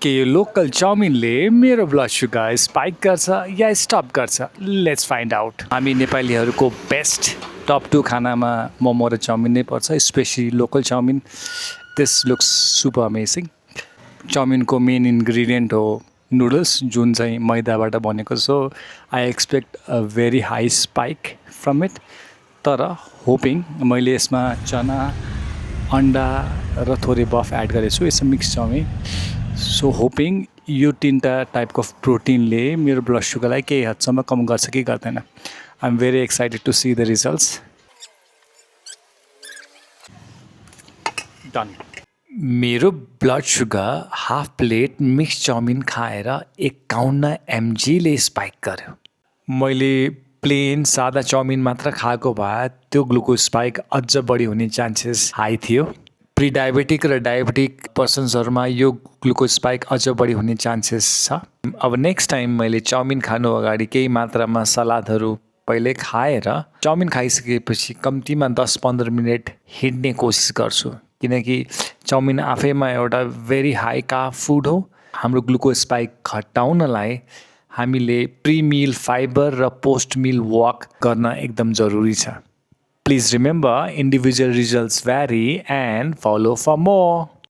के यो लोकल चाउमिनले मेरो ब्लड सुगर स्पाइक गर्छ या स्टप गर्छ? Let's find out. हामी नेपालीहरूको बेस्ट टप 2 खानामा मोमो र चाउमिन नै पर्छ, specially local chowmein. This looks super amazing. चाउमिनको मेन इन्ग्रिडियन्ट हो नुडल्स, जुन चाहिँ मैदाबाट बनेको। So I expect a very high spike from it. तर होपिङ मैले यसमा चना, अन्डा र थोरै बफ एड गरेको छु। यसमा मिक्स चाउमिन। सो होपिङ यो 3टा टाइपको प्रोटिनले मेरो ब्लड सुगरलाई केही हदसम्म कम गर्छ कि गर्दैन। I am very excited to see the results. Done. मेरो blood sugar half plate mix chowmein खाएर 51 mgले स्पाइक गर्यो। मैले प्लेन सादा चाउमिन मात्र खाएको भए त्यो ग्लुकोज स्पाइक अझ बढी हुने चान्सेस हाई थियो। प्री डायबेटिक र डायबेटिक पर्सन्सहरूमा यो ग्लुकोज स्पाइक अझ बढी हुने चान्सेस छ। अब नेक्स्ट टाइम मैले चाउमिन खानु अगाडि केही मात्रामा सलादहरू पहिले खाएर चाउमिन खाइसकेपछि कम्तीमा 10-15 मिनट हिँड्ने कोसिस गर्छु, किनकि चाउमिन आफैमा एउटा भेरी हाई कार्ब फुड हो। हाम्रो ग्लुकोज स्पाइक घटाउनलाई हामीले प्री मिल फाइबर र पोस्ट मिल वक गर्न एकदम जरुरी छ। Please remember, individual results vary and follow for more.